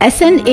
SNA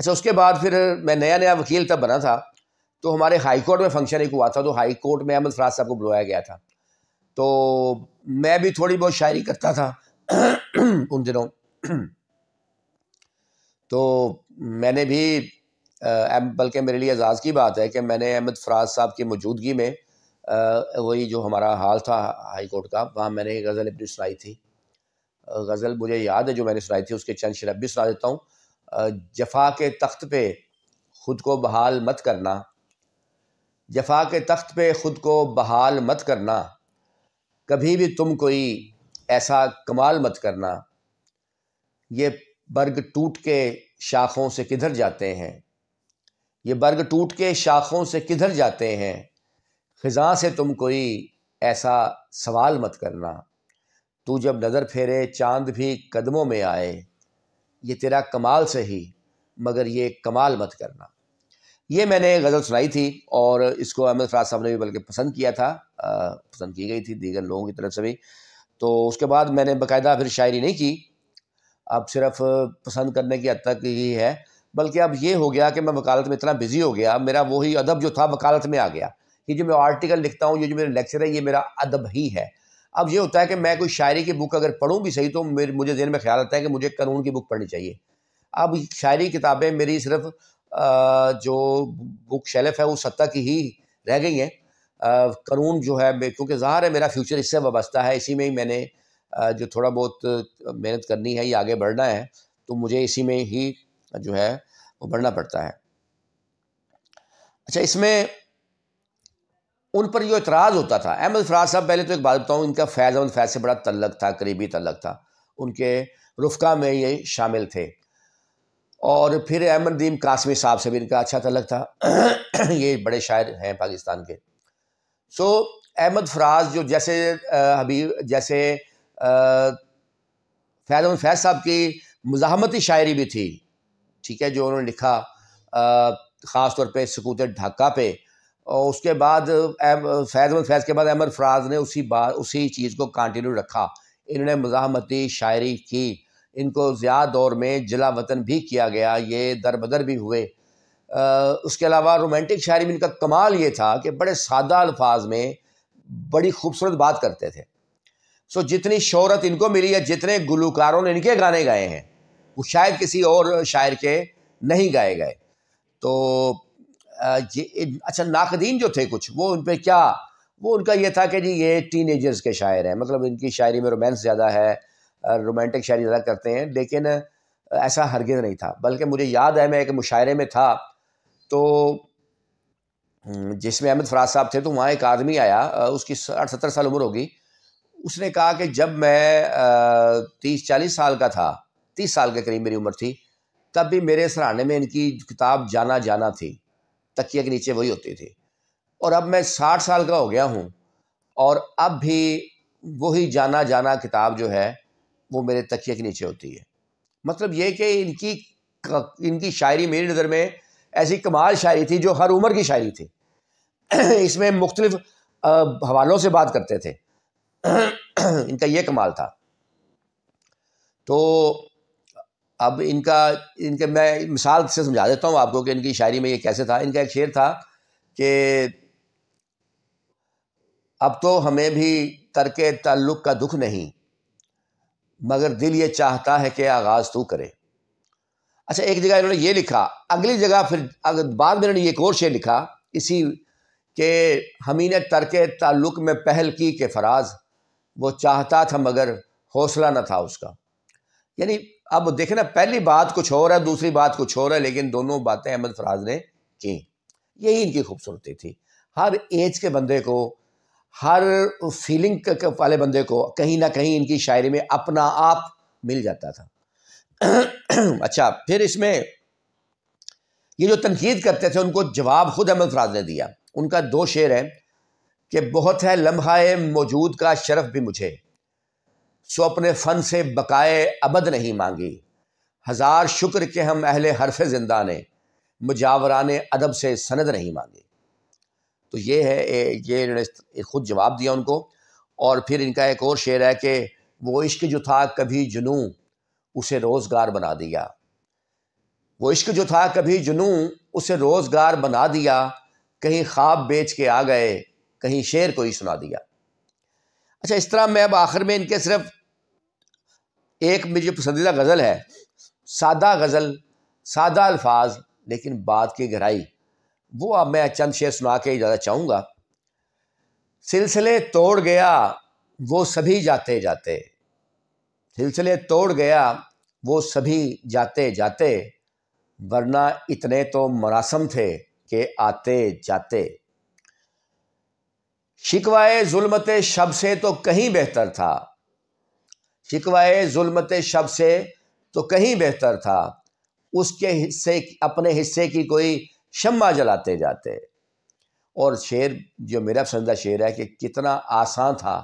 اچھا اس کے بعد پھر میں نیا نیا وکیل تب بنا تھا، تو ہمارے ہائی کورٹ میں فنکشن ایک ہوا تھا، تو ہائی کورٹ میں احمد فراز صاحب کو بلوایا گیا تھا، تو میں بھی تھوڑی بہت شاعری کرتا تھا ان دنوں، تو میں نے بھی بلکہ میرے لیے اعزاز کی بات ہے کہ میں نے احمد فراز صاحب کی موجودگی میں وہی جو ہمارا ہال تھا ہائی کورٹ کا، وہاں میں نے ایک غزل اپنی سنائی تھی. غزل مجھے یاد ہے جو میں نے سنائی تھی، اس کے چند شعر بھی سنا دیتا ہوں. جفا کے تخت پہ خود کو بحال مت کرنا، جفا کے تخت پہ خود کو بحال مت کرنا، کبھی بھی تم کوئی ایسا کمال مت کرنا، یہ برگ ٹوٹ کے شاخوں سے کدھر جاتے ہیں، یہ برگ ٹوٹ کے شاخوں سے کدھر جاتے ہیں، خزاں سے تم کوئی ایسا سوال مت کرنا، تو جب نظر پھیرے چاند بھی قدموں میں آئے، یہ تیرا کمال صحیح مگر یہ کمال مت کرنا. یہ میں نے غزل سنائی تھی، اور اس کو احمد فراز صاحب نے بھی بلکہ پسند کیا تھا، پسند کی گئی تھی دیگر لوگوں کی طرف سے بھی. تو اس کے بعد میں نے باقاعدہ پھر شاعری نہیں کی، اب صرف پسند کرنے کی حد تک ہی ہے، بلکہ اب یہ ہو گیا کہ میں وکالت میں اتنا بزی ہو گیا، میرا وہی ادب جو تھا وکالت میں آ گیا. یہ جو میں آرٹیکل لکھتا ہوں، یہ جو میرا لیکچر ہے، یہ میرا ادب ہی ہے. اب یہ ہوتا ہے کہ میں کوئی شاعری کی بک اگر پڑھوں بھی صحیح، تو مجھے ذہن میں خیال آتا ہے کہ مجھے قانون کی بک پڑھنی چاہیے. اب شاعری کتابیں میری صرف جو بک شیلف ہے وہ 7 کی ہی رہ گئی ہیں. قانون جو ہے کیونکہ ظاہر ہے میرا فیوچر اس سے وابستہ ہے، اسی میں ہی میں نے جو تھوڑا بہت محنت کرنی ہے یا آگے بڑھنا ہے، تو مجھے اسی میں ہی جو ہے وہ بڑھنا پڑتا ہے. اچھا اس میں ان پر جو اعتراض ہوتا تھا، احمد فراز صاحب، پہلے تو ایک بات بتاؤں، ان کا فیض احمد فیض سے بڑا تعلق تھا، قریبی تعلق تھا، ان کے رفقا میں یہ شامل تھے. اور پھر احمد ندیم قاسمی صاحب سے بھی ان کا اچھا تعلق تھا، یہ بڑے شاعر ہیں پاکستان کے. سو احمد فراز جو جیسے جیسے فیض احمد فیض صاحب کی مزاحمتی شاعری بھی تھی، ٹھیک ہے، جو انہوں نے لکھا خاص طور پہ سکوت ڈھاکہ پہ. اور اس کے بعد فیض احمد فیض کے بعد احمد فراز نے اسی چیز کو کنٹینیو رکھا. انہوں نے مزاحمتی شاعری کی، ان کو ضیاء دور میں جلا وطن بھی کیا گیا، یہ در بدر بھی ہوئے. اس کے علاوہ رومانٹک شاعری میں ان کا کمال یہ تھا کہ بڑے سادہ الفاظ میں بڑی خوبصورت بات کرتے تھے. سو جتنی شہرت ان کو ملی ہے، جتنے گلوکاروں نے ان کے گانے گائے ہیں، وہ شاید کسی اور شاعر کے نہیں گائے گئے. تو اچھا ناقدین جو تھے کچھ، وہ ان پہ کیا، وہ ان کا یہ تھا کہ جی یہ ٹین ایجرز کے شاعر ہیں، مطلب ان کی شاعری میں رومانس زیادہ ہے، رومانٹک شاعری زیادہ کرتے ہیں. لیکن ایسا ہرگز نہیں تھا، بلکہ مجھے یاد ہے میں ایک مشاعرے میں تھا، تو جس میں احمد فراز صاحب تھے، تو وہاں ایک آدمی آیا، اس کی 60-70 سال عمر ہوگی. اس نے کہا کہ جب میں 30-40 سال کا تھا، 30 سال کے قریب میری عمر تھی، تب بھی میرے سرانے میں ان کی کتاب جانا جانا تھی، تکیے کے نیچے وہی ہوتی تھی. اور اب میں 60 سال کا ہو گیا ہوں، اور اب بھی وہی جانا جانا کتاب جو ہے وہ میرے تکیے کے نیچے ہوتی ہے. مطلب یہ کہ ان کی شاعری میری نظر میں ایسی کمال شاعری تھی جو ہر عمر کی شاعری تھی. اس میں مختلف حوالوں سے بات کرتے تھے، ان کا یہ کمال تھا. تو اب ان کے میں مثال سے سمجھا دیتا ہوں آپ کو کہ ان کی شاعری میں یہ کیسے تھا. ان کا ایک شعر تھا کہ اب تو ہمیں بھی ترک تعلق کا دکھ نہیں، مگر دل یہ چاہتا ہے کہ آغاز تو کرے. اچھا ایک جگہ انہوں نے یہ لکھا، اگلی جگہ پھر بعد میں انہوں نے ایک اور شعر لکھا اسی کہ ہمیں نے ترک تعلق میں پہل کی کہ فراز، وہ چاہتا تھا مگر حوصلہ نہ تھا اس کا. یعنی اب دیکھیں نا، پہلی بات کچھ اور ہے، دوسری بات کچھ اور ہے، لیکن دونوں باتیں احمد فراز نے کی. یہی ان کی خوبصورتی تھی. ہر ایج کے بندے کو، ہر فیلنگ والے بندے کو کہیں نہ کہیں ان کی شاعری میں اپنا آپ مل جاتا تھا. اچھا پھر اس میں یہ جو تنقید کرتے تھے ان کو جواب خود احمد فراز نے دیا. ان کا 2 شعر ہیں کہ بہت ہے لمحہ موجود کا شرف بھی مجھے، سو اپنے فن سے بقائے ابد نہیں مانگی، ہزار شکر کہ ہم اہل حرف زندہ نے مجاوران ادب سے سند نہیں مانگی. تو یہ ہے، یہ انہوں نے خود جواب دیا ان کو. اور پھر ان کا ایک اور شعر ہے کہ وہ عشق جو تھا کبھی جنوں اسے روزگار بنا دیا، وہ عشق جو تھا کبھی جنوں اسے روزگار بنا دیا، کہیں خواب بیچ کے آ گئے، کہیں شعر کوئی سنا دیا۔ اچھا، اس طرح میں اب آخر میں ان کے صرف ایک مجھے پسندیدہ غزل ہے، سادہ غزل، سادہ الفاظ لیکن بات کی گہرائی، وہ اب میں چند شعر سنا کے اجازت چاہوں گا۔ سلسلے توڑ گیا وہ سبھی جاتے جاتے، سلسلے توڑ گیا وہ سبھی جاتے جاتے، ورنہ اتنے تو مراسم تھے کہ آتے جاتے۔ شکوائے ظلمت شب سے تو کہیں بہتر تھا، شکوائے ظلمت شب سے تو کہیں بہتر تھا، اس کے حصے اپنے حصے کی کوئی شمع جلاتے جاتے۔ اور شعر جو میرا پسندیدہ شعر ہے کہ کتنا آسان تھا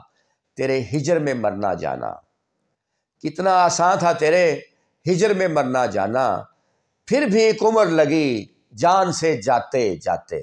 تیرے ہجر میں مرنا جانا، کتنا آسان تھا تیرے ہجر میں مرنا جانا، پھر بھی ایک عمر لگی جان سے جاتے جاتے۔